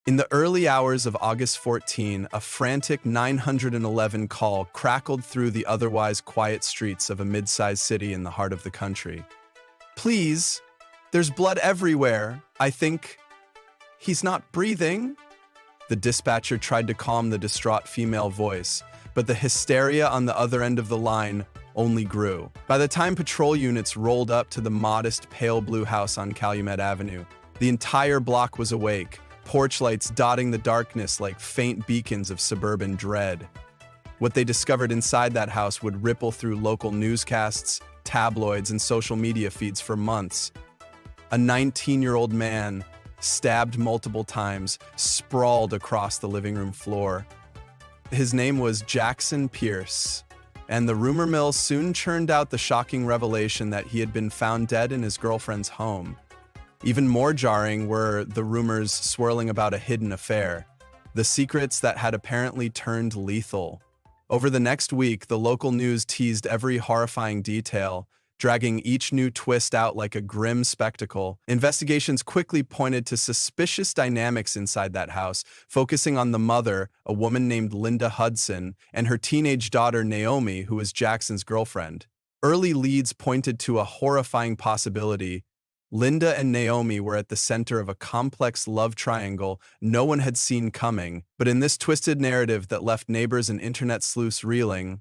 In the early hours of August 14, a frantic 911 call crackled through the otherwise quiet streets of a mid-sized city in the heart of the country. "Please, there's blood everywhere. I think he's not breathing." The dispatcher tried to calm the distraught female voice, but the hysteria on the other end of the line only grew. By the time patrol units rolled up to the modest pale blue house on Calumet Avenue, the entire block was awake, porch lights dotting the darkness like faint beacons of suburban dread. What they discovered inside that house would ripple through local newscasts, tabloids, and social media feeds for months. A 19-year-old man, stabbed multiple times, sprawled across the living room floor. His name was Jackson Pierce, and the rumor mill soon churned out the shocking revelation that he had been found dead in his girlfriend's home. Even more jarring were the rumors swirling about a hidden affair, the secrets that had apparently turned lethal. Over the next week, the local news teased every horrifying detail, dragging each new twist out like a grim spectacle. Investigations quickly pointed to suspicious dynamics inside that house, focusing on the mother, a woman named Linda Hudson, and her teenage daughter Naomi, who was Jackson's girlfriend. Early leads pointed to a horrifying possibility. Linda and Naomi were at the center of a complex love triangle no one had seen coming, but in this twisted narrative that left neighbors and internet sleuths reeling,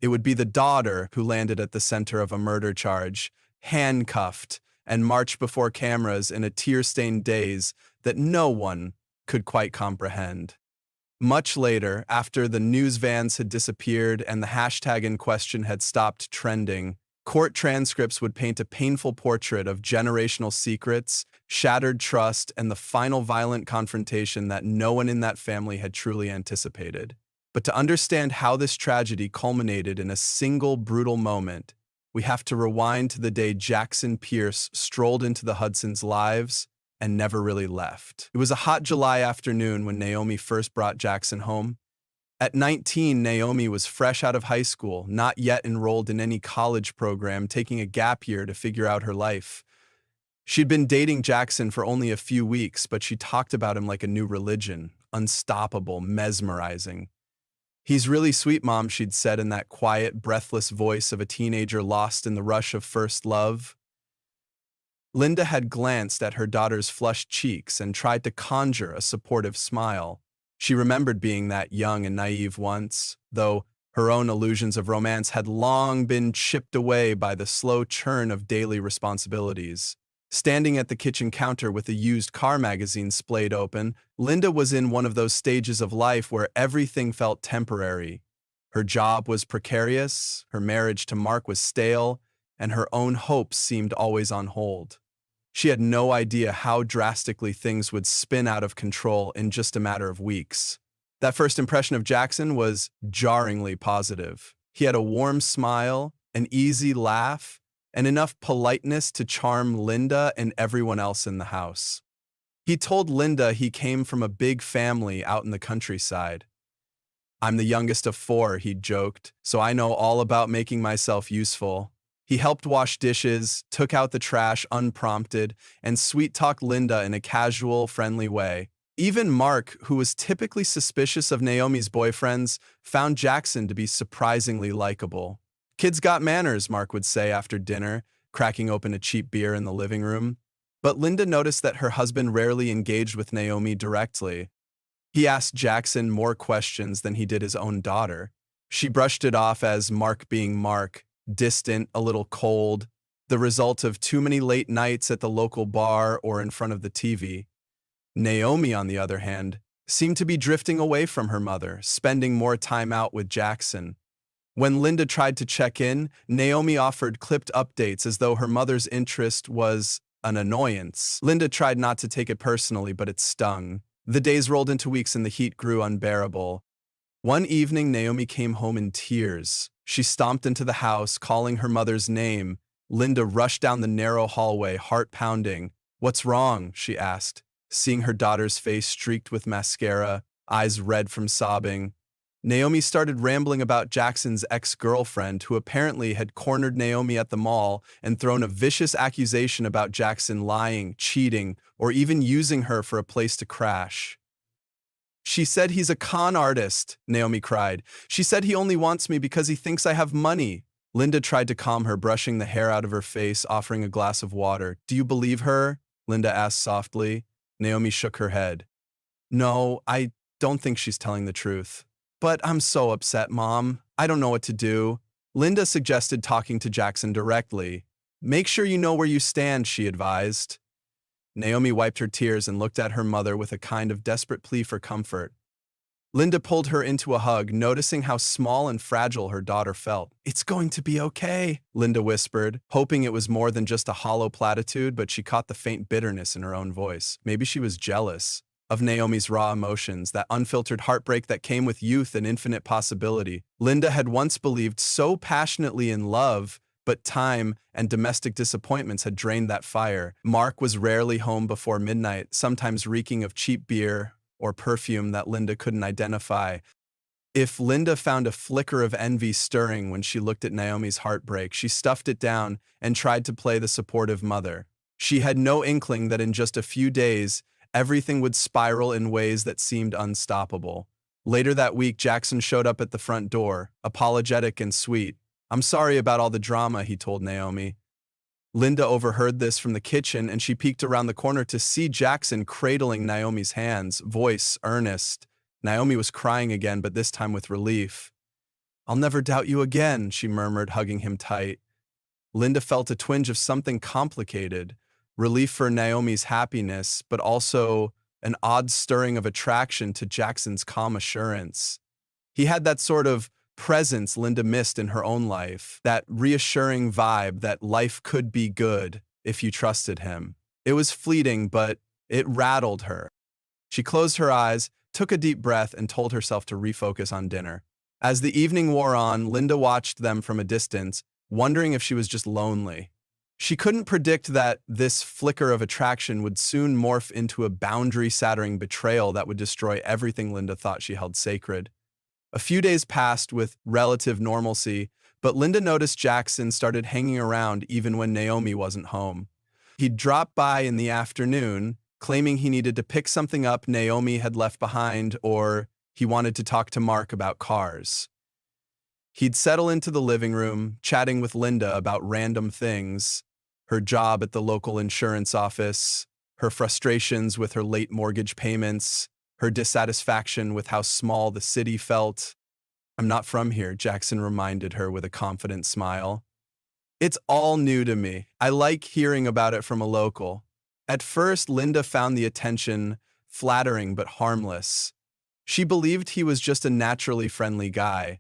it would be the daughter who landed at the center of a murder charge, handcuffed, and marched before cameras in a tear-stained daze that no one could quite comprehend. Much later, after the news vans had disappeared and the hashtag in question had stopped trending, court transcripts would paint a painful portrait of generational secrets, shattered trust, and the final violent confrontation that no one in that family had truly anticipated. But to understand how this tragedy culminated in a single brutal moment, we have to rewind to the day Jackson Pierce strolled into the Hudsons' lives and never really left. It was a hot July afternoon when Naomi first brought Jackson home. At 19, Naomi was fresh out of high school, not yet enrolled in any college program, taking a gap year to figure out her life. She'd been dating Jackson for only a few weeks, but she talked about him like a new religion, unstoppable, mesmerizing. "He's really sweet, Mom," she'd said in that quiet, breathless voice of a teenager lost in the rush of first love. Linda had glanced at her daughter's flushed cheeks and tried to conjure a supportive smile. She remembered being that young and naive once, though her own illusions of romance had long been chipped away by the slow churn of daily responsibilities. Standing at the kitchen counter with a used car magazine splayed open, Linda was in one of those stages of life where everything felt temporary. Her job was precarious, her marriage to Mark was stale, and her own hopes seemed always on hold. She had no idea how drastically things would spin out of control in just a matter of weeks. That first impression of Jackson was jarringly positive. He had a warm smile, an easy laugh, and enough politeness to charm Linda and everyone else in the house. He told Linda he came from a big family out in the countryside. "I'm the youngest of 4, he'd joked, "so I know all about making myself useful." He helped wash dishes, took out the trash unprompted, and sweet-talked Linda in a casual, friendly way. Even Mark, who was typically suspicious of Naomi's boyfriends, found Jackson to be surprisingly likable. "Kids got manners," Mark would say after dinner, cracking open a cheap beer in the living room. But Linda noticed that her husband rarely engaged with Naomi directly. He asked Jackson more questions than he did his own daughter. She brushed it off as Mark being Mark, distant, a little cold, the result of too many late nights at the local bar or in front of the TV. Naomi, on the other hand, seemed to be drifting away from her mother, spending more time out with Jackson. When Linda tried to check in, Naomi offered clipped updates as though her mother's interest was an annoyance. Linda tried not to take it personally, but it stung. The days rolled into weeks and the heat grew unbearable. One evening, Naomi came home in tears. She stomped into the house, calling her mother's name. Linda rushed down the narrow hallway, heart pounding. "What's wrong?" she asked, seeing her daughter's face streaked with mascara, eyes red from sobbing. Naomi started rambling about Jackson's ex-girlfriend, who apparently had cornered Naomi at the mall and thrown a vicious accusation about Jackson lying, cheating, or even using her for a place to crash. She said he's a con artist, Naomi cried. She said he only wants me because he thinks I have money. Linda tried to calm her, brushing the hair out of her face, offering a glass of water. Do you believe her? Linda asked softly. Naomi shook her head. No, I don't think she's telling the truth. But I'm so upset, Mom. I don't know what to do. Linda suggested talking to Jackson directly. Make sure you know where you stand, she advised. Naomi wiped her tears and looked at her mother with a kind of desperate plea for comfort. Linda pulled her into a hug, noticing how small and fragile her daughter felt. It's going to be okay, Linda whispered, hoping it was more than just a hollow platitude, but she caught the faint bitterness in her own voice. Maybe she was jealous of Naomi's raw emotions, that unfiltered heartbreak that came with youth and infinite possibility. Linda had once believed so passionately in love, but time and domestic disappointments had drained that fire. Mark was rarely home before midnight, sometimes reeking of cheap beer or perfume that Linda couldn't identify. If Linda found a flicker of envy stirring when she looked at Naomi's heartbreak, she stuffed it down and tried to play the supportive mother. She had no inkling that in just a few days, everything would spiral in ways that seemed unstoppable. Later that week, Jackson showed up at the front door, apologetic and sweet. I'm sorry about all the drama, he told Naomi. Linda overheard this from the kitchen, and she peeked around the corner to see Jackson cradling Naomi's hands, voice earnest. Naomi was crying again, but this time with relief. I'll never doubt you again, she murmured, hugging him tight. Linda felt a twinge of something complicated, relief for Naomi's happiness, but also an odd stirring of attraction to Jackson's calm assurance. He had that sort of presence Linda missed in her own life, that reassuring vibe that life could be good if you trusted him. It was fleeting, but it rattled her. She closed her eyes, took a deep breath, and told herself to refocus on dinner. As the evening wore on, Linda watched them from a distance, wondering if she was just lonely. She couldn't predict that this flicker of attraction would soon morph into a boundary-shattering betrayal that would destroy everything Linda thought she held sacred. A few days passed with relative normalcy, but Linda noticed Jackson started hanging around even when Naomi wasn't home. He'd drop by in the afternoon, claiming he needed to pick something up Naomi had left behind, or he wanted to talk to Mark about cars. He'd settle into the living room, chatting with Linda about random things, her job at the local insurance office, her frustrations with her late mortgage payments, her dissatisfaction with how small the city felt. I'm not from here, Jackson reminded her with a confident smile. It's all new to me. I like hearing about it from a local. At first, Linda found the attention flattering but harmless. She believed he was just a naturally friendly guy.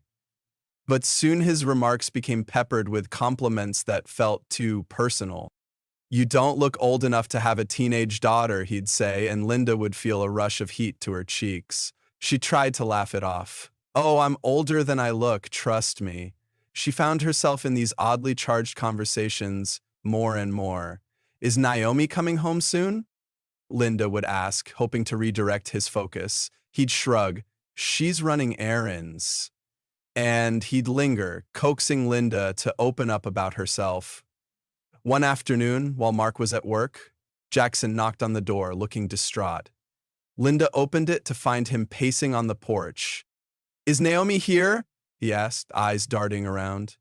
But soon his remarks became peppered with compliments that felt too personal. You don't look old enough to have a teenage daughter, he'd say, and Linda would feel a rush of heat to her cheeks. She tried to laugh it off. Oh, I'm older than I look, trust me. She found herself in these oddly charged conversations more and more. Is Naomi coming home soon? Linda would ask, hoping to redirect his focus. He'd shrug. She's running errands. And he'd linger, coaxing Linda to open up about herself. One afternoon, while Mark was at work, Jackson knocked on the door, looking distraught. Linda opened it to find him pacing on the porch. Is Naomi here? He asked, eyes darting around.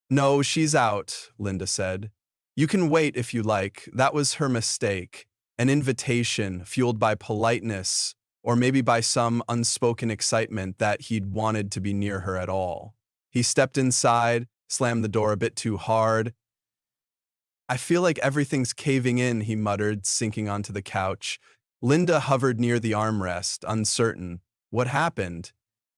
No, she's out, Linda said. You can wait if you like. That was her mistake. An invitation fueled by politeness, or maybe by some unspoken excitement that he'd wanted to be near her at all. He stepped inside, slammed the door a bit too hard. I feel like everything's caving in, he muttered, sinking onto the couch. Linda hovered near the armrest, uncertain. What happened?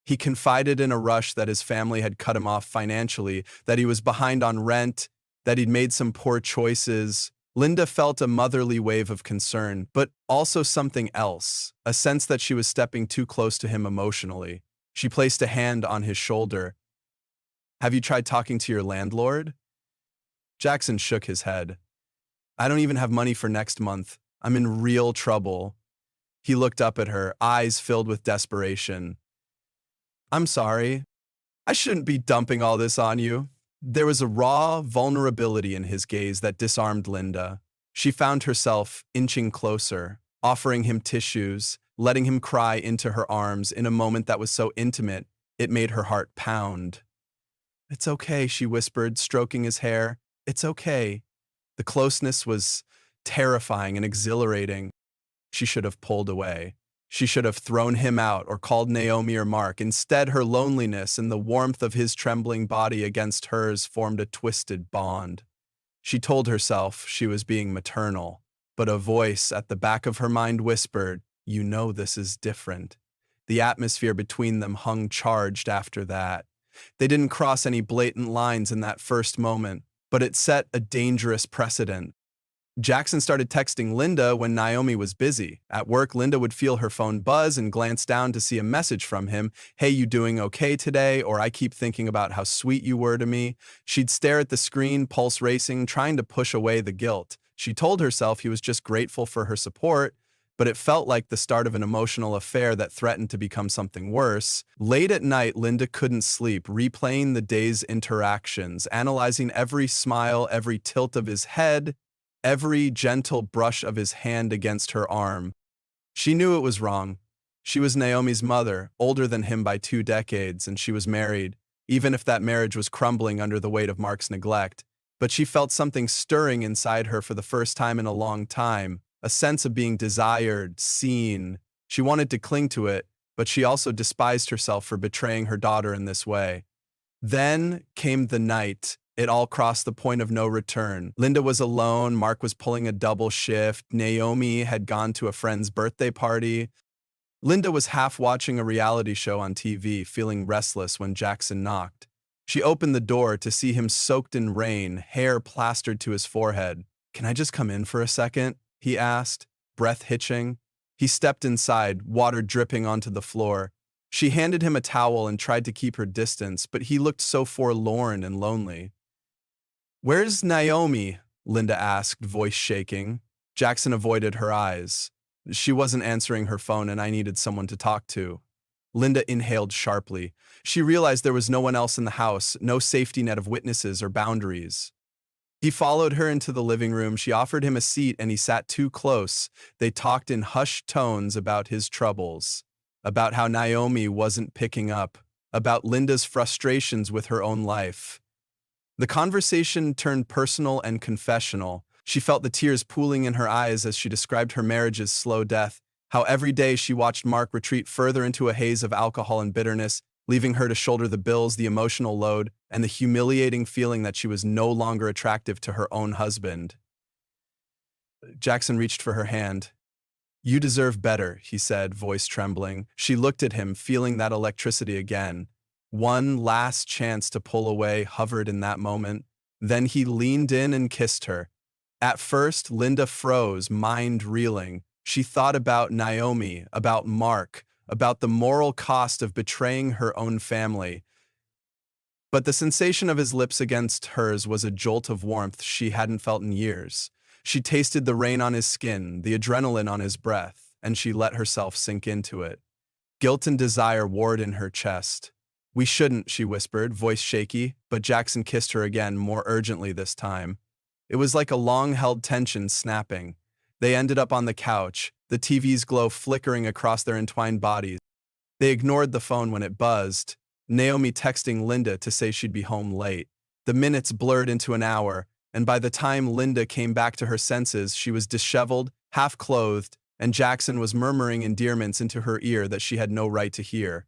He confided in a rush that his family had cut him off financially, that he was behind on rent, that he'd made some poor choices. Linda felt a motherly wave of concern, but also something else, a sense that she was stepping too close to him emotionally. She placed a hand on his shoulder. Have you tried talking to your landlord? Jackson shook his head. I don't even have money for next month. I'm in real trouble. He looked up at her, eyes filled with desperation. I'm sorry. I shouldn't be dumping all this on you. There was a raw vulnerability in his gaze that disarmed Linda. She found herself inching closer, offering him tissues, letting him cry into her arms in a moment that was so intimate it made her heart pound. "It's okay," she whispered, stroking his hair. "It's okay." The closeness was terrifying and exhilarating. She should have pulled away. She should have thrown him out or called Naomi or Mark. Instead, her loneliness and the warmth of his trembling body against hers formed a twisted bond. She told herself she was being maternal, but a voice at the back of her mind whispered, "You know this is different." The atmosphere between them hung charged after that. They didn't cross any blatant lines in that first moment, but it set a dangerous precedent. Jackson started texting Linda when Naomi was busy. At work, Linda would feel her phone buzz and glance down to see a message from him. "Hey, you doing okay today?" Or "I keep thinking about how sweet you were to me." She'd stare at the screen, pulse racing, trying to push away the guilt. She told herself he was just grateful for her support, but it felt like the start of an emotional affair that threatened to become something worse. Late at night, Linda couldn't sleep, replaying the day's interactions, analyzing every smile, every tilt of his head, every gentle brush of his hand against her arm. She knew it was wrong. She was Naomi's mother, older than him by 2 decades, and she was married, even if that marriage was crumbling under the weight of Mark's neglect. But she felt something stirring inside her for the first time in a long time, a sense of being desired, seen. She wanted to cling to it, but she also despised herself for betraying her daughter in this way. Then came the night. It all crossed the point of no return. Linda was alone, Mark was pulling a double shift, Naomi had gone to a friend's birthday party. Linda was half watching a reality show on TV, feeling restless when Jackson knocked. She opened the door to see him soaked in rain, hair plastered to his forehead. "Can I just come in for a second?" he asked, breath hitching. He stepped inside, water dripping onto the floor. She handed him a towel and tried to keep her distance, but he looked so forlorn and lonely. "Where's Naomi?" Linda asked, voice shaking. Jackson avoided her eyes. "She wasn't answering her phone and I needed someone to talk to." Linda inhaled sharply. She realized there was no one else in the house, no safety net of witnesses or boundaries. He followed her into the living room. She offered him a seat and he sat too close. They talked in hushed tones about his troubles, about how Naomi wasn't picking up, about Linda's frustrations with her own life. The conversation turned personal and confessional. She felt the tears pooling in her eyes as she described her marriage's slow death, how every day she watched Mark retreat further into a haze of alcohol and bitterness, leaving her to shoulder the bills, the emotional load, and the humiliating feeling that she was no longer attractive to her own husband. Jackson reached for her hand. "You deserve better," he said, voice trembling. She looked at him, feeling that electricity again. One last chance to pull away hovered in that moment. Then he leaned in and kissed her. At first, Linda froze, mind reeling. She thought about Naomi, about Mark, about the moral cost of betraying her own family. But the sensation of his lips against hers was a jolt of warmth she hadn't felt in years. She tasted the rain on his skin, the adrenaline on his breath, and she let herself sink into it. Guilt and desire warred in her chest. "We shouldn't," she whispered, voice shaky, but Jackson kissed her again, more urgently this time. It was like a long-held tension snapping. They ended up on the couch, the TV's glow flickering across their entwined bodies. They ignored the phone when it buzzed, Naomi texting Linda to say she'd be home late. The minutes blurred into an hour, and by the time Linda came back to her senses, she was disheveled, half-clothed, and Jackson was murmuring endearments into her ear that she had no right to hear.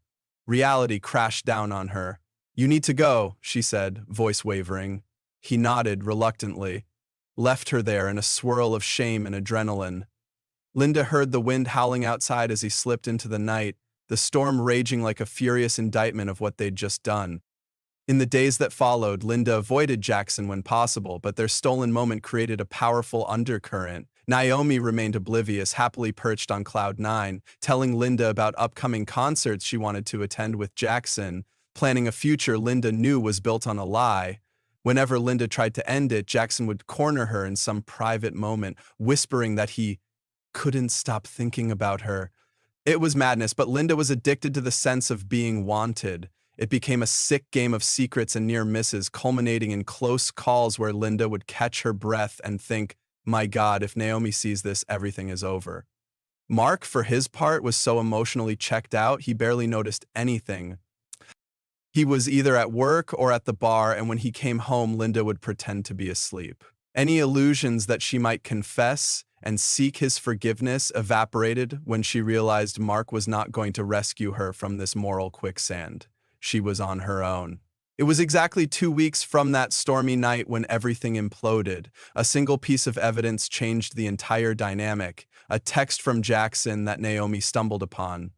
Reality crashed down on her. "You need to go," she said, voice wavering. He nodded reluctantly, left her there in a swirl of shame and adrenaline. Linda heard the wind howling outside as he slipped into the night, the storm raging like a furious indictment of what they'd just done. In the days that followed, Linda avoided Jackson when possible, but their stolen moment created a powerful undercurrent. Naomi remained oblivious, happily perched on cloud 9, telling Linda about upcoming concerts she wanted to attend with Jackson, planning a future Linda knew was built on a lie. Whenever Linda tried to end it, Jackson would corner her in some private moment, whispering that he couldn't stop thinking about her. It was madness, but Linda was addicted to the sense of being wanted. It became a sick game of secrets and near misses, culminating in close calls where Linda would catch her breath and think, "My God, if Naomi sees this, everything is over." Mark, for his part, was so emotionally checked out, he barely noticed anything. He was either at work or at the bar, and when he came home, Linda would pretend to be asleep. Any illusions that she might confess and seek his forgiveness evaporated when she realized Mark was not going to rescue her from this moral quicksand. She was on her own. It was exactly 2 weeks from that stormy night when everything imploded. A single piece of evidence changed the entire dynamic, a text from Jackson that Naomi stumbled upon.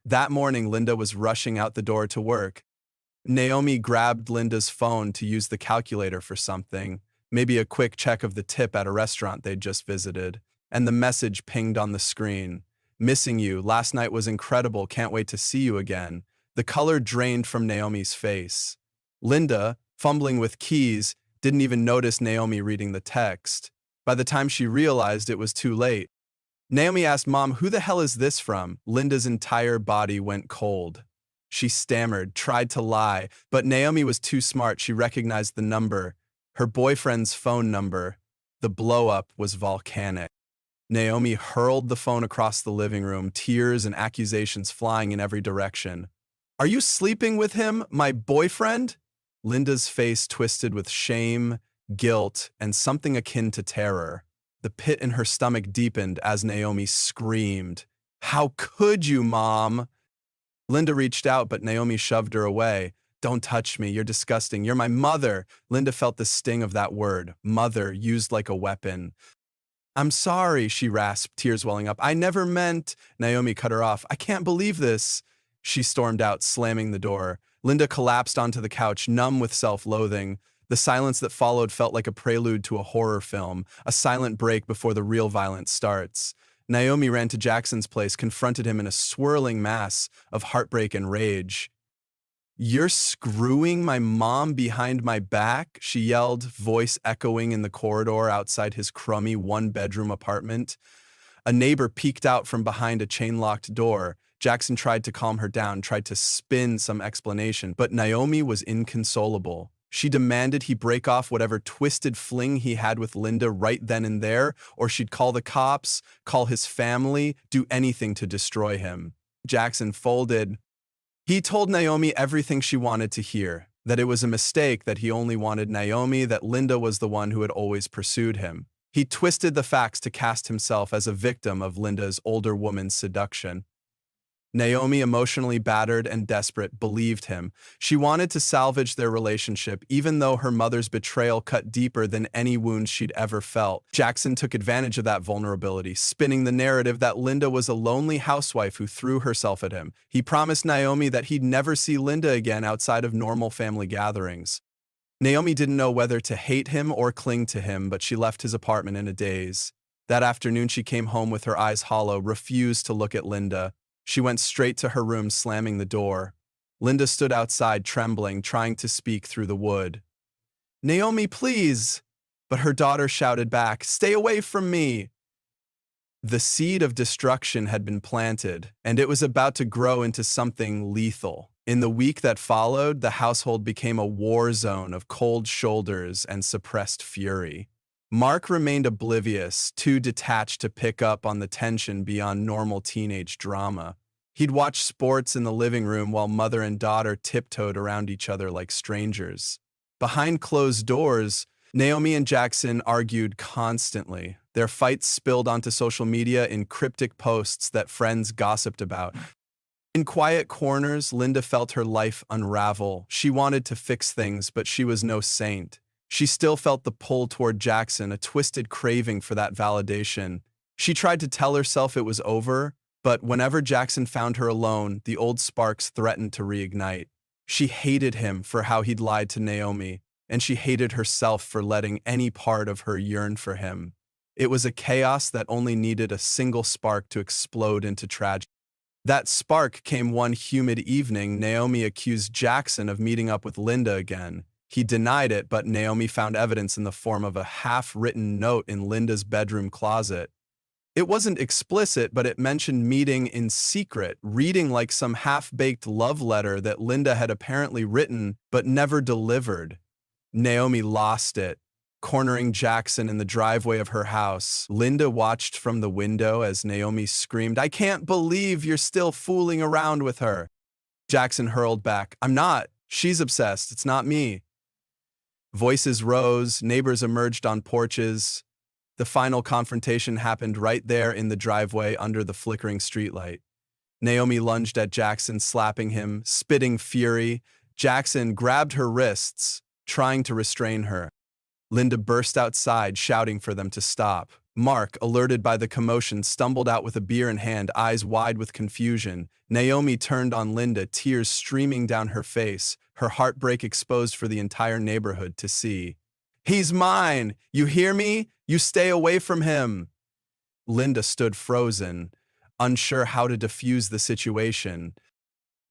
That morning, Linda was rushing out the door to work. Naomi grabbed Linda's phone to use the calculator for something, maybe a quick check of the tip at a restaurant they'd just visited, and the message pinged on the screen. "Missing you. Last night was incredible. Can't wait to see you again." The color drained from Naomi's face. Linda, fumbling with keys, didn't even notice Naomi reading the text. By the time she realized, it was too late. Naomi asked Mom, "Who the hell is this from?" Linda's entire body went cold. She stammered, tried to lie, but Naomi was too smart. She recognized the number, her boyfriend's phone number. The blow-up was volcanic. Naomi hurled the phone across the living room, tears and accusations flying in every direction. "Are you sleeping with him, my boyfriend?" Linda's face twisted with shame, guilt, and something akin to terror. The pit in her stomach deepened as Naomi screamed, "How could you, Mom?" Linda reached out, but Naomi shoved her away. "Don't touch me. You're disgusting. You're my mother." Linda felt the sting of that word, mother, used like a weapon. "I'm sorry," she rasped, tears welling up. "I never meant—" Naomi cut her off. "I can't believe this." She stormed out, slamming the door. Linda collapsed onto the couch, numb with self-loathing. The silence that followed felt like a prelude to a horror film, a silent break before the real violence starts. Naomi ran to Jackson's place, confronted him in a swirling mass of heartbreak and rage. "You're screwing my mom behind my back?" she yelled, voice echoing in the corridor outside his crummy one-bedroom apartment. A neighbor peeked out from behind a chain-locked door. Jackson tried to calm her down, tried to spin some explanation, but Naomi was inconsolable. She demanded he break off whatever twisted fling he had with Linda right then and there, or she'd call the cops, call his family, do anything to destroy him. Jackson folded. He told Naomi everything she wanted to hear, that it was a mistake, that he only wanted Naomi, that Linda was the one who had always pursued him. He twisted the facts to cast himself as a victim of Linda's older woman's seduction. Naomi, emotionally battered and desperate, believed him. She wanted to salvage their relationship, even though her mother's betrayal cut deeper than any wounds she'd ever felt. Jackson took advantage of that vulnerability, spinning the narrative that Linda was a lonely housewife who threw herself at him. He promised Naomi that he'd never see Linda again outside of normal family gatherings. Naomi didn't know whether to hate him or cling to him, but she left his apartment in a daze. That afternoon, she came home with her eyes hollow, refused to look at Linda. She went straight to her room, slamming the door. Linda stood outside, trembling, trying to speak through the wood. "Naomi, please!" But her daughter shouted back, "Stay away from me!" The seed of destruction had been planted, and it was about to grow into something lethal. In the week that followed, the household became a war zone of cold shoulders and suppressed fury. Mark remained oblivious, too detached to pick up on the tension beyond normal teenage drama. He'd watch sports in the living room while mother and daughter tiptoed around each other like strangers. Behind closed doors, Naomi and Jackson argued constantly. Their fights spilled onto social media in cryptic posts that friends gossiped about. In quiet corners, Linda felt her life unravel. She wanted to fix things, but she was no saint. She still felt the pull toward Jackson, a twisted craving for that validation. She tried to tell herself it was over, but whenever Jackson found her alone, the old sparks threatened to reignite. She hated him for how he'd lied to Naomi, and she hated herself for letting any part of her yearn for him. It was a chaos that only needed a single spark to explode into tragedy. That spark came one humid evening. Naomi accused Jackson of meeting up with Linda again. He denied it, but Naomi found evidence in the form of a half-written note in Linda's bedroom closet. It wasn't explicit, but it mentioned meeting in secret, reading like some half-baked love letter that Linda had apparently written but never delivered. Naomi lost it. cornering Jackson in the driveway of her house. Linda watched from the window as Naomi screamed, "I can't believe you're still fooling around with her." Jackson hurled back, "I'm not. She's obsessed. It's not me." Voices rose, neighbors emerged on porches. The final confrontation happened right there in the driveway under the flickering streetlight. Naomi lunged at Jackson, slapping him, spitting fury. Jackson grabbed her wrists, trying to restrain her. Linda burst outside, shouting for them to stop. Mark, alerted by the commotion, stumbled out with a beer in hand, eyes wide with confusion. Naomi turned on Linda, tears streaming down her face, her heartbreak exposed for the entire neighborhood to see. "He's mine! You hear me? You stay away from him!" Linda stood frozen, unsure how to defuse the situation.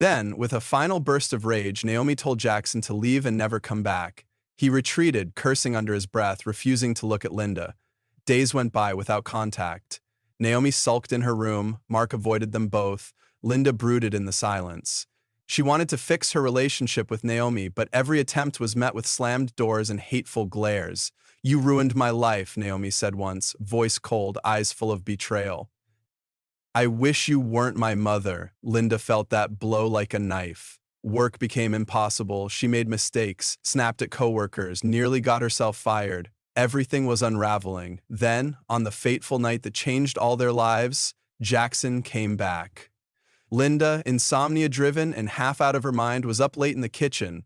Then, with a final burst of rage, Naomi told Jackson to leave and never come back. He retreated, cursing under his breath, refusing to look at Linda. Days went by without contact. Naomi sulked in her room, Mark avoided them both, Linda brooded in the silence. She wanted to fix her relationship with Naomi, but every attempt was met with slammed doors and hateful glares. "You ruined my life," Naomi said once, voice cold, eyes full of betrayal. "I wish you weren't my mother." Linda felt that blow like a knife. Work became impossible. She made mistakes, snapped at coworkers, nearly got herself fired. Everything was unraveling. Then, on the fateful night that changed all their lives, Jackson came back. Linda, insomnia-driven and half out of her mind, was up late in the kitchen.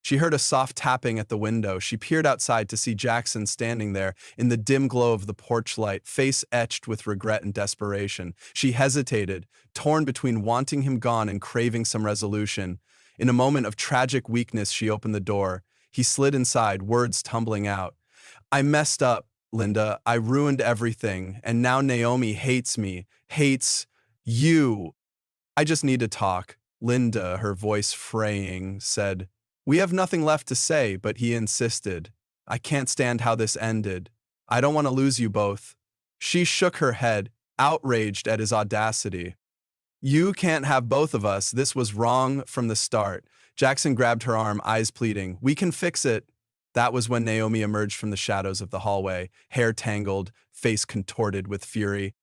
She heard a soft tapping at the window. She peered outside to see Jackson standing there in the dim glow of the porch light, face etched with regret and desperation. She hesitated, torn between wanting him gone and craving some resolution. In a moment of tragic weakness, she opened the door. He slid inside, words tumbling out. "I messed up, Linda. I ruined everything, and now Naomi hates me, hates you. I just need to talk." Linda, her voice fraying, said, "We have nothing left to say," but he insisted. "I can't stand how this ended. I don't want to lose you both." She shook her head, outraged at his audacity. "You can't have both of us. This was wrong from the start." Jackson grabbed her arm, eyes pleading. "We can fix it." That was when Naomi emerged from the shadows of the hallway, hair tangled, face contorted with fury.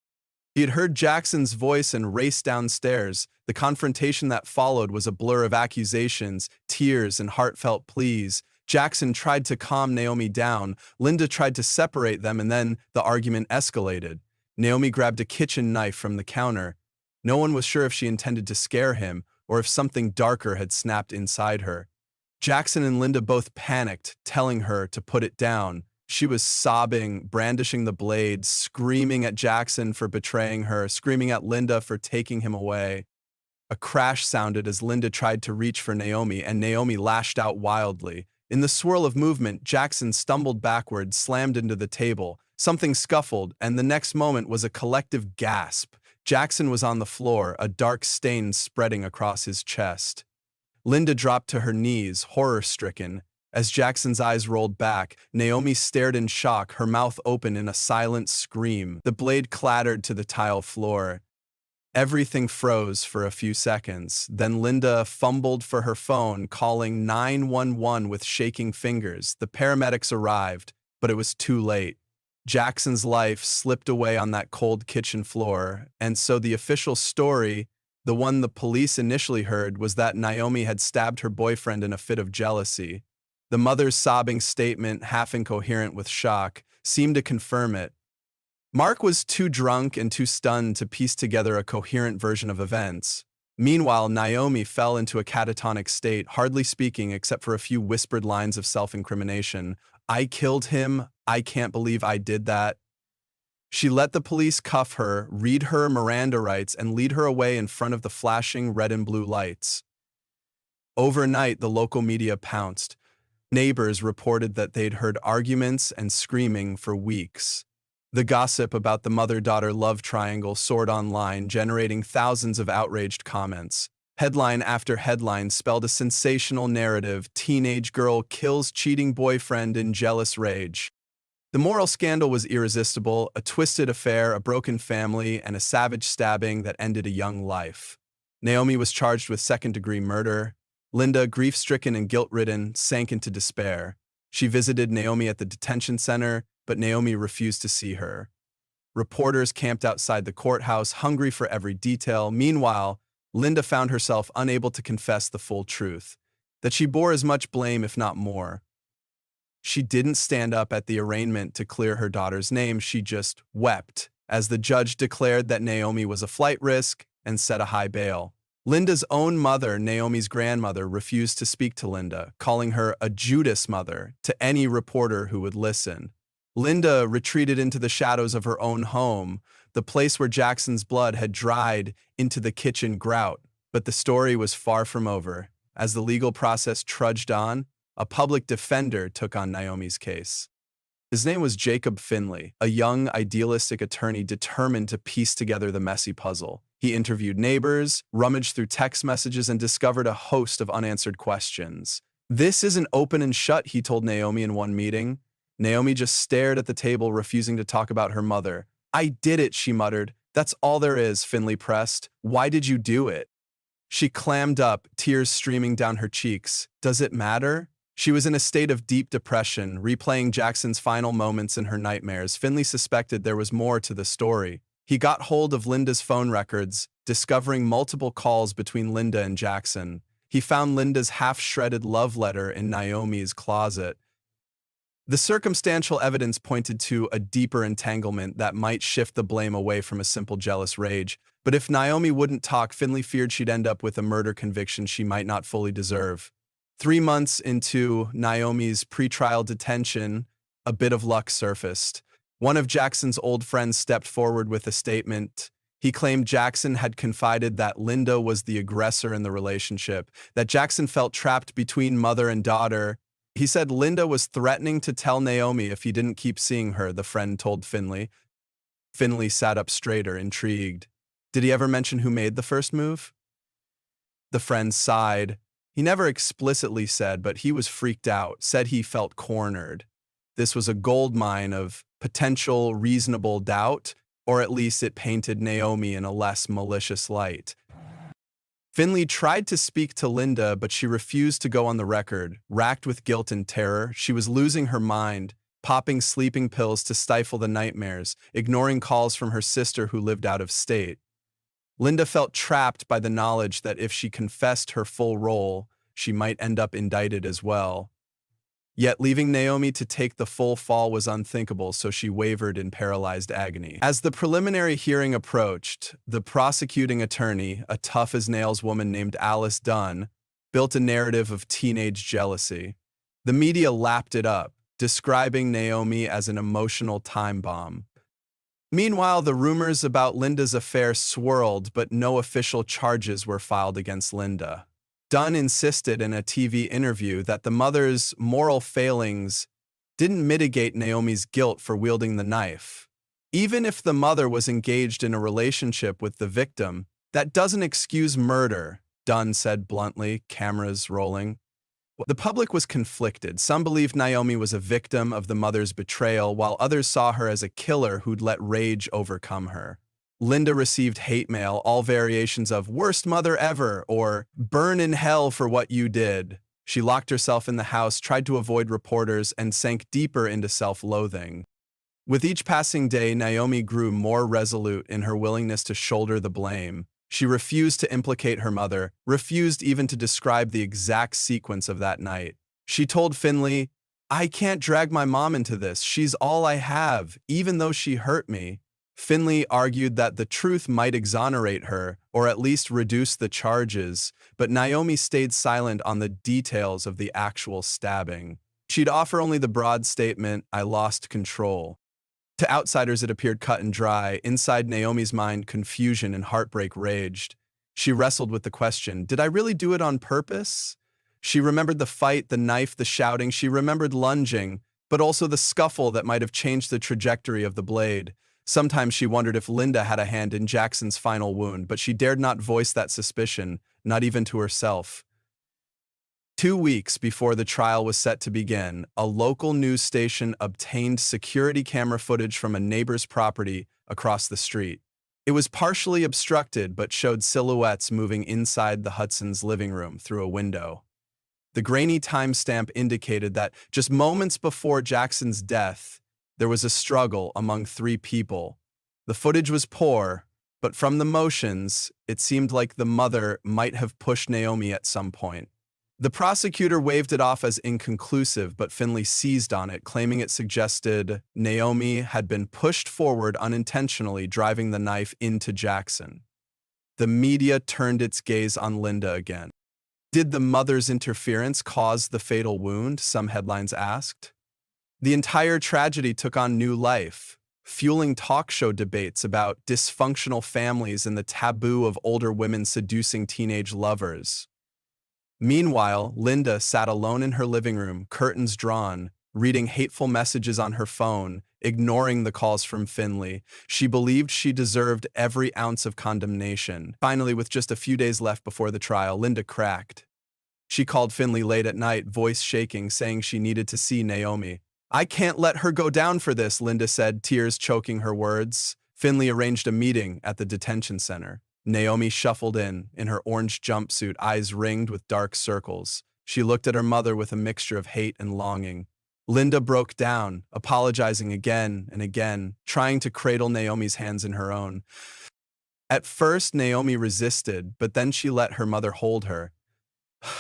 He had heard Jackson's voice and raced downstairs. The confrontation that followed was a blur of accusations, tears, and heartfelt pleas. Jackson tried to calm Naomi down. Linda tried to separate them, and then the argument escalated. Naomi grabbed a kitchen knife from the counter. No one was sure if she intended to scare him or if something darker had snapped inside her. Jackson and Linda both panicked, telling her to put it down. She was sobbing, brandishing the blade, screaming at Jackson for betraying her, screaming at Linda for taking him away. A crash sounded as Linda tried to reach for Naomi, and Naomi lashed out wildly. In the swirl of movement, Jackson stumbled backward, slammed into the table. Something scuffled, and the next moment was a collective gasp. Jackson was on the floor, a dark stain spreading across his chest. Linda dropped to her knees, horror-stricken. As Jackson's eyes rolled back, Naomi stared in shock, her mouth open in a silent scream. The blade clattered to the tile floor. Everything froze for a few seconds. Then Linda fumbled for her phone, calling 911 with shaking fingers. The paramedics arrived, but it was too late. Jackson's life slipped away on that cold kitchen floor, and so the official story, the one the police initially heard, was that Naomi had stabbed her boyfriend in a fit of jealousy. The mother's sobbing statement, half incoherent with shock, seemed to confirm it. Mark was too drunk and too stunned to piece together a coherent version of events. Meanwhile, Naomi fell into a catatonic state, hardly speaking except for a few whispered lines of self-incrimination. "I killed him. I can't believe I did that." She let the police cuff her, read her Miranda rights, and lead her away in front of the flashing red and blue lights. Overnight, the local media pounced. Neighbors reported that they'd heard arguments and screaming for weeks. The gossip about the mother-daughter love triangle soared online, generating thousands of outraged comments. Headline after headline spelled a sensational narrative: teenage girl kills cheating boyfriend in jealous rage. The moral scandal was irresistible: a twisted affair, a broken family, and a savage stabbing that ended a young life. Naomi was charged with second-degree murder. Linda, grief-stricken and guilt-ridden, sank into despair. She visited Naomi at the detention center, but Naomi refused to see her. Reporters camped outside the courthouse, hungry for every detail. Meanwhile, Linda found herself unable to confess the full truth, that she bore as much blame, if not more. She didn't stand up at the arraignment to clear her daughter's name, she just wept, as the judge declared that Naomi was a flight risk and set a high bail. Linda's own mother, Naomi's grandmother, refused to speak to Linda, calling her a Judas mother to any reporter who would listen. Linda retreated into the shadows of her own home, the place where Jackson's blood had dried into the kitchen grout. But the story was far from over. As the legal process trudged on, a public defender took on Naomi's case. His name was Jacob Finley, a young, idealistic attorney determined to piece together the messy puzzle. He interviewed neighbors, rummaged through text messages, and discovered a host of unanswered questions. "This isn't open and shut," he told Naomi in one meeting. Naomi just stared at the table, refusing to talk about her mother. "I did it," she muttered. "That's all there is," Finley pressed. "Why did you do it?" She clammed up, tears streaming down her cheeks. "Does it matter?" She was in a state of deep depression, replaying Jackson's final moments in her nightmares. Finley suspected there was more to the story. He got hold of Linda's phone records, discovering multiple calls between Linda and Jackson. He found Linda's half-shredded love letter in Naomi's closet. The circumstantial evidence pointed to a deeper entanglement that might shift the blame away from a simple jealous rage. But if Naomi wouldn't talk, Finley feared she'd end up with a murder conviction she might not fully deserve. 3 months into Naomi's pretrial detention, a bit of luck surfaced. One of Jackson's old friends stepped forward with a statement. He claimed Jackson had confided that Linda was the aggressor in the relationship, that Jackson felt trapped between mother and daughter. He said Linda was threatening to tell Naomi if he didn't keep seeing her, the friend told Finley. Finley sat up straighter, intrigued. Did he ever mention who made the first move? The friend sighed. He never explicitly said, but he was freaked out, said he felt cornered. This was a goldmine of potential reasonable doubt, or at least it painted Naomi in a less malicious light. Finley tried to speak to Linda, but she refused to go on the record. Racked with guilt and terror, she was losing her mind, popping sleeping pills to stifle the nightmares, ignoring calls from her sister who lived out of state. Linda felt trapped by the knowledge that if she confessed her full role, she might end up indicted as well. Yet leaving Naomi to take the full fall was unthinkable, so she wavered in paralyzed agony. As the preliminary hearing approached, the prosecuting attorney, a tough-as-nails woman named Alice Dunn, built a narrative of teenage jealousy. The media lapped it up, describing Naomi as an emotional time bomb. Meanwhile, the rumors about Linda's affair swirled, but no official charges were filed against Linda. Dunn insisted in a TV interview that the mother's moral failings didn't mitigate Naomi's guilt for wielding the knife. Even if the mother was engaged in a relationship with the victim, that doesn't excuse murder, Dunn said bluntly, cameras rolling. The public was conflicted. Some believed Naomi was a victim of the mother's betrayal, while others saw her as a killer who'd let rage overcome her. Linda received hate mail, all variations of "worst mother ever" or "burn in hell for what you did." She locked herself in the house, tried to avoid reporters, and sank deeper into self-loathing. With each passing day, Naomi grew more resolute in her willingness to shoulder the blame. She refused to implicate her mother, refused even to describe the exact sequence of that night. She told Finley, "I can't drag my mom into this. She's all I have, even though she hurt me." Finley argued that the truth might exonerate her, or at least reduce the charges, but Naomi stayed silent on the details of the actual stabbing. She'd offer only the broad statement, "I lost control." To outsiders, it appeared cut and dry. Inside Naomi's mind, confusion and heartbreak raged. She wrestled with the question, did I really do it on purpose? She remembered the fight, the knife, the shouting. She remembered lunging, but also the scuffle that might have changed the trajectory of the blade. Sometimes she wondered if Linda had a hand in Jackson's final wound, but she dared not voice that suspicion, not even to herself. 2 weeks before the trial was set to begin, a local news station obtained security camera footage from a neighbor's property across the street. It was partially obstructed but showed silhouettes moving inside the Hudson's living room through a window. The grainy timestamp indicated that just moments before Jackson's death, there was a struggle among three people. The footage was poor, but from the motions, it seemed like the mother might have pushed Naomi at some point. The prosecutor waved it off as inconclusive, but Finley seized on it, claiming it suggested Naomi had been pushed forward unintentionally, driving the knife into Jackson. The media turned its gaze on Linda again. Did the mother's interference cause the fatal wound? Some headlines asked. The entire tragedy took on new life, fueling talk show debates about dysfunctional families and the taboo of older women seducing teenage lovers. Meanwhile, Linda sat alone in her living room, curtains drawn, reading hateful messages on her phone, ignoring the calls from Finley. She believed she deserved every ounce of condemnation. Finally, with just a few days left before the trial, Linda cracked. She called Finley late at night, voice shaking, saying she needed to see Naomi. "I can't let her go down for this," Linda said, tears choking her words. Finley arranged a meeting at the detention center. Naomi shuffled in her orange jumpsuit, eyes ringed with dark circles. She looked at her mother with a mixture of hate and longing. Linda broke down, apologizing again and again, trying to cradle Naomi's hands in her own. At first, Naomi resisted, but then she let her mother hold her.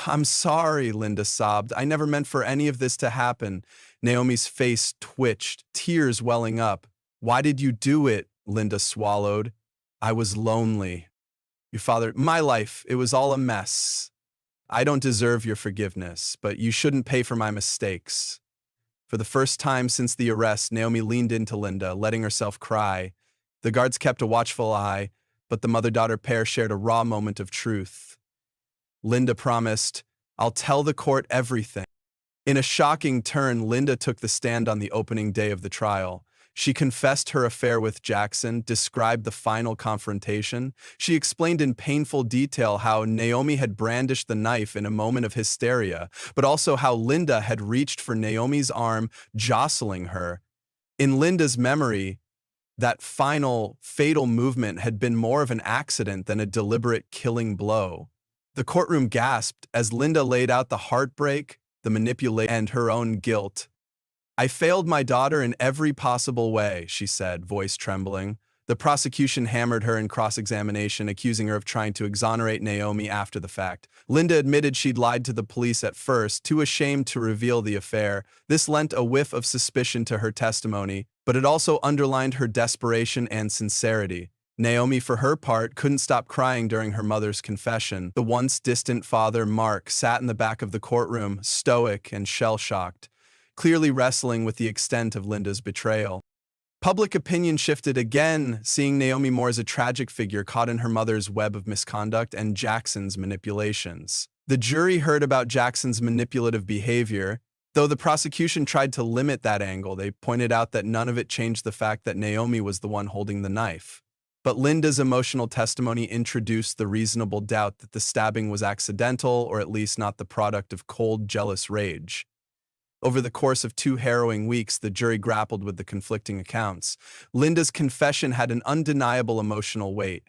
"I'm sorry," Linda sobbed. "I never meant for any of this to happen." Naomi's face twitched, tears welling up. "Why did you do it?" Linda swallowed. "I was lonely. Your father, my life, it was all a mess. I don't deserve your forgiveness, but you shouldn't pay for my mistakes." For the first time since the arrest, Naomi leaned into Linda, letting herself cry. The guards kept a watchful eye, but the mother-daughter pair shared a raw moment of truth. Linda promised, "I'll tell the court everything." In a shocking turn, Linda took the stand on the opening day of the trial. She confessed her affair with Jackson, described the final confrontation. She explained in painful detail how Naomi had brandished the knife in a moment of hysteria, but also how Linda had reached for Naomi's arm, jostling her. In Linda's memory, that final, fatal movement had been more of an accident than a deliberate killing blow. The courtroom gasped as Linda laid out the heartbreak, the manipulation, and her own guilt. "I failed my daughter in every possible way," she said, voice trembling. The prosecution hammered her in cross-examination, accusing her of trying to exonerate Naomi after the fact. Linda admitted she'd lied to the police at first, too ashamed to reveal the affair. This lent a whiff of suspicion to her testimony, but it also underlined her desperation and sincerity. Naomi, for her part, couldn't stop crying during her mother's confession. The once distant father, Mark, sat in the back of the courtroom, stoic and shell-shocked, clearly wrestling with the extent of Linda's betrayal. Public opinion shifted again, seeing Naomi more as a tragic figure caught in her mother's web of misconduct and Jackson's manipulations. The jury heard about Jackson's manipulative behavior. Though the prosecution tried to limit that angle, they pointed out that none of it changed the fact that Naomi was the one holding the knife. But Linda's emotional testimony introduced the reasonable doubt that the stabbing was accidental, or at least not the product of cold, jealous rage. Over the course of 2 harrowing weeks, the jury grappled with the conflicting accounts. Linda's confession had an undeniable emotional weight.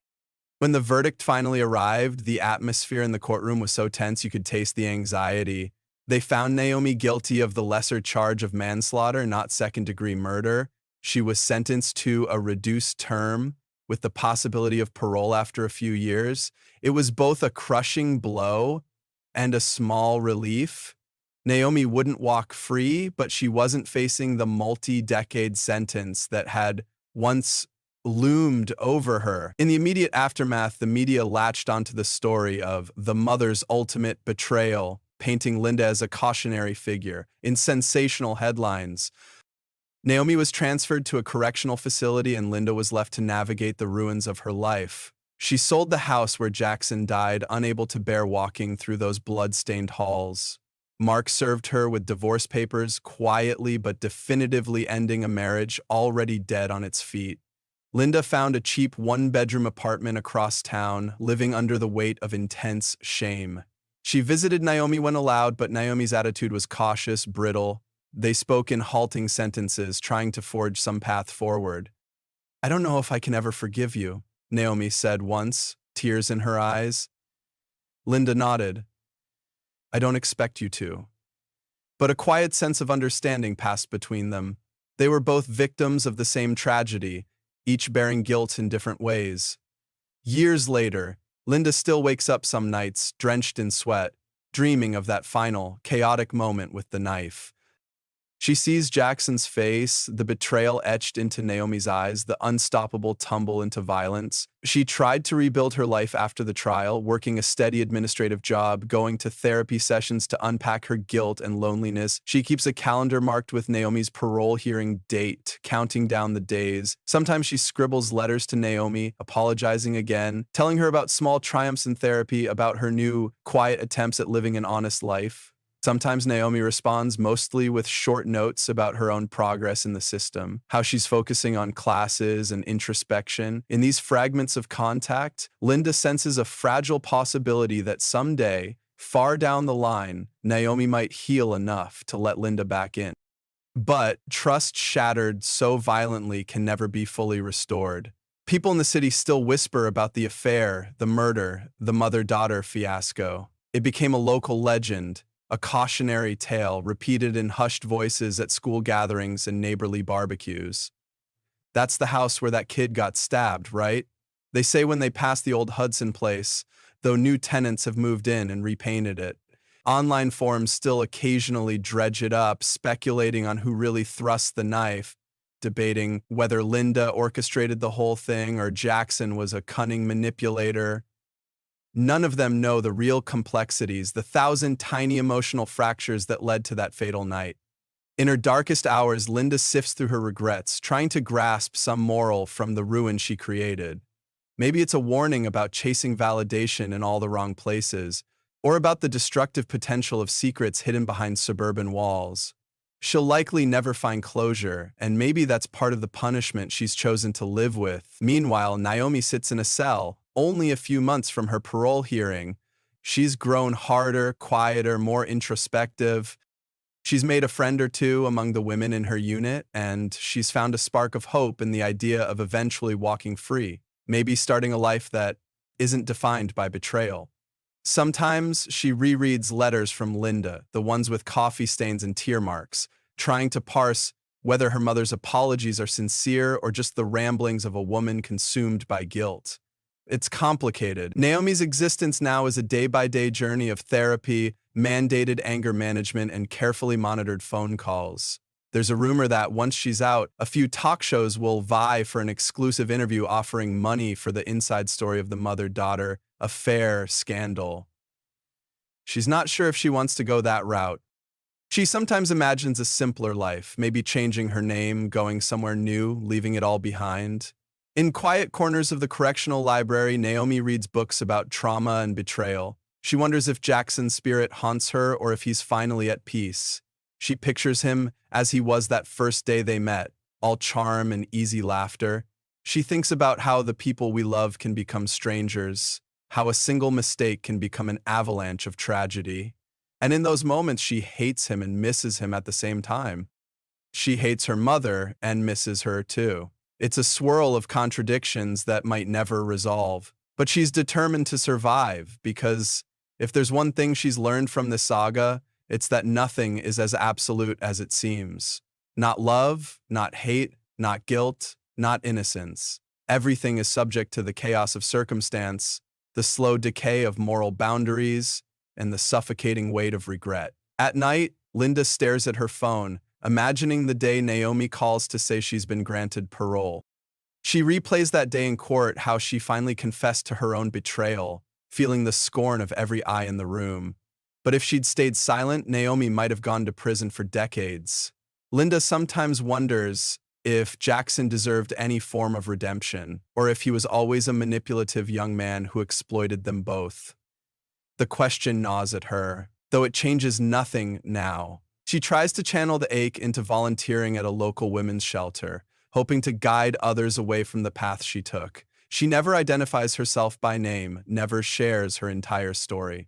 When the verdict finally arrived, the atmosphere in the courtroom was so tense you could taste the anxiety. They found Naomi guilty of the lesser charge of manslaughter, not second-degree murder. She was sentenced to a reduced term, with the possibility of parole after a few years. It was both a crushing blow and a small relief. Naomi wouldn't walk free, but she wasn't facing the multi-decade sentence that had once loomed over her. In the immediate aftermath, the media latched onto the story of the mother's ultimate betrayal, painting Linda as a cautionary figure. In sensational headlines, Naomi was transferred to a correctional facility and Linda was left to navigate the ruins of her life. She sold the house where Jackson died, unable to bear walking through those blood-stained halls. Mark served her with divorce papers, quietly but definitively ending a marriage already dead on its feet. Linda found a cheap 1-bedroom apartment across town, living under the weight of intense shame. She visited Naomi when allowed, but Naomi's attitude was cautious, brittle. They spoke in halting sentences, trying to forge some path forward. "I don't know if I can ever forgive you," Naomi said once, tears in her eyes. Linda nodded. I don't expect you to. But a quiet sense of understanding passed between them. They were both victims of the same tragedy, each bearing guilt in different ways. Years later, Linda still wakes up some nights, drenched in sweat, dreaming of that final, chaotic moment with the knife. She sees Jackson's face, the betrayal etched into Naomi's eyes, the unstoppable tumble into violence. She tried to rebuild her life after the trial, working a steady administrative job, going to therapy sessions to unpack her guilt and loneliness. She keeps a calendar marked with Naomi's parole hearing date, counting down the days. Sometimes she scribbles letters to Naomi, apologizing again, telling her about small triumphs in therapy, about her new, quiet attempts at living an honest life. Sometimes Naomi responds mostly with short notes about her own progress in the system, how she's focusing on classes and introspection. In these fragments of contact, Linda senses a fragile possibility that someday, far down the line, Naomi might heal enough to let Linda back in. But trust shattered so violently can never be fully restored. People in the city still whisper about the affair, the murder, the mother-daughter fiasco. It became a local legend, a cautionary tale repeated in hushed voices at school gatherings and neighborly barbecues. That's the house where that kid got stabbed, right? They say when they pass the old Hudson place, though new tenants have moved in and repainted it. Online forums still occasionally dredge it up, speculating on who really thrust the knife, debating whether Linda orchestrated the whole thing or Jackson was a cunning manipulator. None of them know the real complexities, the thousand tiny emotional fractures that led to that fatal night. In her darkest hours, Linda sifts through her regrets, trying to grasp some moral from the ruin she created. Maybe it's a warning about chasing validation in all the wrong places, or about the destructive potential of secrets hidden behind suburban walls. She'll likely never find closure, and maybe that's part of the punishment she's chosen to live with. Meanwhile, Naomi sits in a cell, only a few months from her parole hearing. She's grown harder, quieter, more introspective. She's made a friend or two among the women in her unit, and she's found a spark of hope in the idea of eventually walking free, maybe starting a life that isn't defined by betrayal. Sometimes she rereads letters from Linda, the ones with coffee stains and tear marks, trying to parse whether her mother's apologies are sincere or just the ramblings of a woman consumed by guilt. It's complicated. Naomi's existence now is a day-by-day journey of therapy, mandated anger management, and carefully monitored phone calls. There's a rumor that once she's out, a few talk shows will vie for an exclusive interview offering money for the inside story of the mother-daughter affair scandal. She's not sure if she wants to go that route. She sometimes imagines a simpler life, maybe changing her name, going somewhere new, leaving it all behind. In quiet corners of the correctional library, Naomi reads books about trauma and betrayal. She wonders if Jackson's spirit haunts her or if he's finally at peace. She pictures him as he was that first day they met, all charm and easy laughter. She thinks about how the people we love can become strangers, how a single mistake can become an avalanche of tragedy. And in those moments, she hates him and misses him at the same time. She hates her mother and misses her too. It's a swirl of contradictions that might never resolve. But she's determined to survive because if there's one thing she's learned from this saga, it's that nothing is as absolute as it seems. Not love, not hate, not guilt, not innocence. Everything is subject to the chaos of circumstance, the slow decay of moral boundaries, and the suffocating weight of regret. At night, Linda stares at her phone, imagining the day Naomi calls to say she's been granted parole. She replays that day in court, how she finally confessed to her own betrayal, feeling the scorn of every eye in the room. But if she'd stayed silent, Naomi might have gone to prison for decades. Linda sometimes wonders if Jackson deserved any form of redemption, or if he was always a manipulative young man who exploited them both. The question gnaws at her, though it changes nothing now. She tries to channel the ache into volunteering at a local women's shelter, hoping to guide others away from the path she took. She never identifies herself by name, never shares her entire story.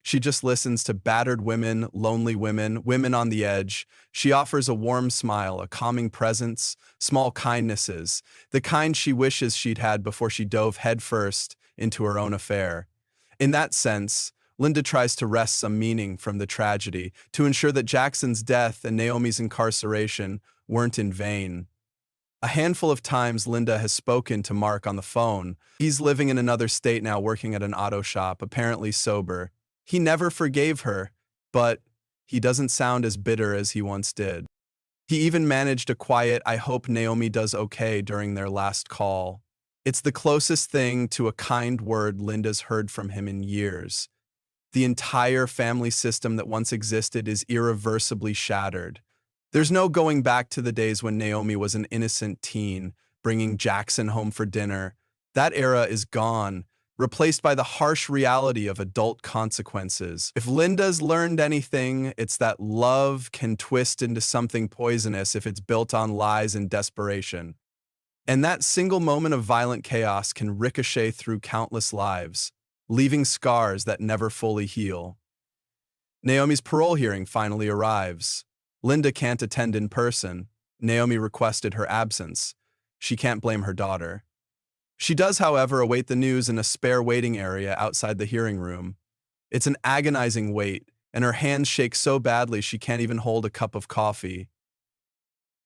She just listens to battered women, lonely women, women on the edge. She offers a warm smile, a calming presence, small kindnesses, the kind she wishes she'd had before she dove headfirst into her own affair. In that sense, Linda tries to wrest some meaning from the tragedy to ensure that Jackson's death and Naomi's incarceration weren't in vain. A handful of times Linda has spoken to Mark on the phone. He's living in another state now, working at an auto shop, apparently sober. He never forgave her, but he doesn't sound as bitter as he once did. He even managed a quiet, "I hope Naomi does okay" during their last call. It's the closest thing to a kind word Linda's heard from him in years. The entire family system that once existed is irreversibly shattered. There's no going back to the days when Naomi was an innocent teen, bringing Jackson home for dinner. That era is gone, replaced by the harsh reality of adult consequences. If Linda's learned anything, it's that love can twist into something poisonous if it's built on lies and desperation. And that single moment of violent chaos can ricochet through countless lives, leaving scars that never fully heal. Naomi's parole hearing finally arrives. Linda can't attend in person. Naomi requested her absence. She can't blame her daughter. She does, however, await the news in a spare waiting area outside the hearing room. It's an agonizing wait, and her hands shake so badly she can't even hold a cup of coffee.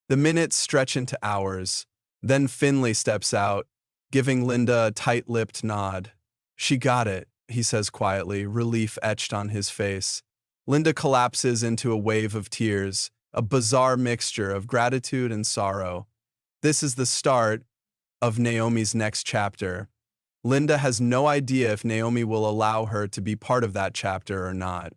The minutes stretch into hours. Then Finley steps out, giving Linda a tight-lipped nod. "She got it," he says quietly, relief etched on his face. Linda collapses into a wave of tears, a bizarre mixture of gratitude and sorrow. This is the start of Naomi's next chapter. Linda has no idea if Naomi will allow her to be part of that chapter or not.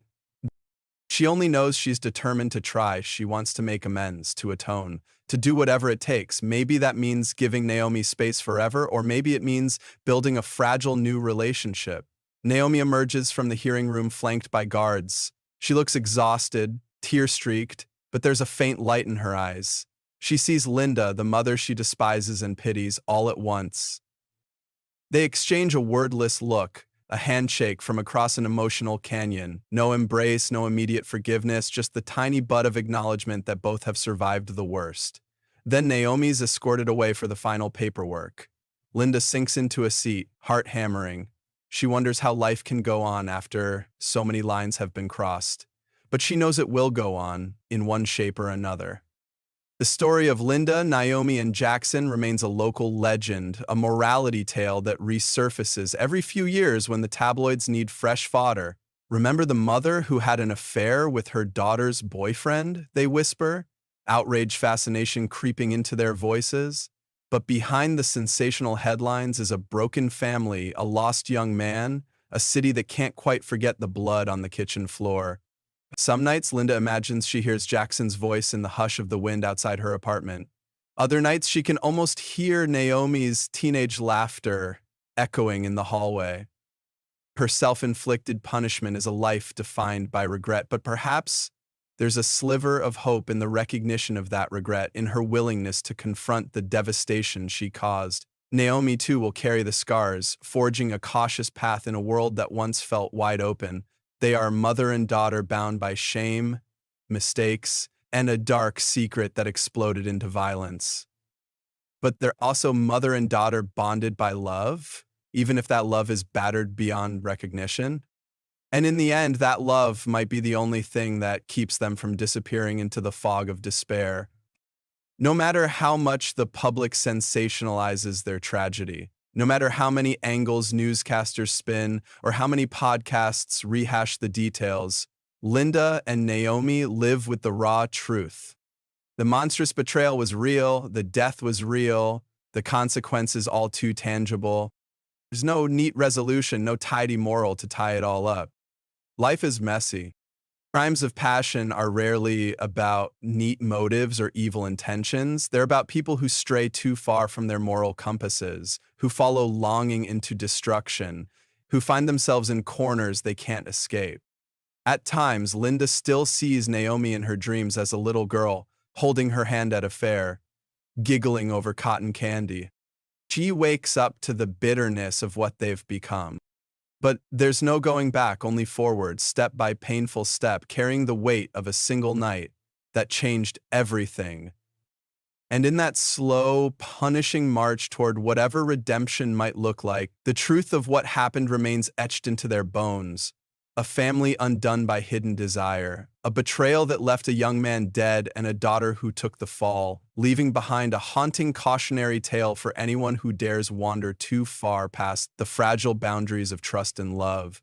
She only knows she's determined to try. She wants to make amends, to atone, to do whatever it takes. Maybe that means giving Naomi space forever, or maybe it means building a fragile new relationship. Naomi emerges from the hearing room flanked by guards. She looks exhausted, tear-streaked, but there's a faint light in her eyes. She sees Linda, the mother she despises and pities, all at once. They exchange a wordless look, a handshake from across an emotional canyon. No embrace, no immediate forgiveness, just the tiny bud of acknowledgement that both have survived the worst. Then Naomi's escorted away for the final paperwork. Linda sinks into a seat, heart hammering. She wonders how life can go on after so many lines have been crossed. But she knows it will go on, in one shape or another. The story of Linda, Naomi, and Jackson remains a local legend, a morality tale that resurfaces every few years when the tabloids need fresh fodder. "Remember the mother who had an affair with her daughter's boyfriend?" they whisper, outrage fascination creeping into their voices. But behind the sensational headlines is a broken family, a lost young man, a city that can't quite forget the blood on the kitchen floor. Some nights, Linda imagines she hears Jackson's voice in the hush of the wind outside her apartment. Other nights, she can almost hear Naomi's teenage laughter echoing in the hallway. Her self-inflicted punishment is a life defined by regret, but perhaps there's a sliver of hope in the recognition of that regret, in her willingness to confront the devastation she caused. Naomi, too, will carry the scars, forging a cautious path in a world that once felt wide open. They are mother and daughter bound by shame, mistakes, and a dark secret that exploded into violence. But they're also mother and daughter bonded by love, even if that love is battered beyond recognition. And in the end, that love might be the only thing that keeps them from disappearing into the fog of despair. No matter how much the public sensationalizes their tragedy, no matter how many angles newscasters spin or how many podcasts rehash the details, Linda and Naomi live with the raw truth. The monstrous betrayal was real, the death was real, the consequences all too tangible. There's no neat resolution, no tidy moral to tie it all up. Life is messy. Crimes of passion are rarely about neat motives or evil intentions. They're about people who stray too far from their moral compasses, who follow longing into destruction, who find themselves in corners they can't escape. At times, Linda still sees Naomi in her dreams as a little girl, holding her hand at a fair, giggling over cotton candy. She wakes up to the bitterness of what they've become. But there's no going back, only forward, step by painful step, carrying the weight of a single night that changed everything. And in that slow, punishing march toward whatever redemption might look like, the truth of what happened remains etched into their bones. a family undone by hidden desire, a betrayal that left a young man dead and a daughter who took the fall, leaving behind a haunting cautionary tale for anyone who dares wander too far past the fragile boundaries of trust and love.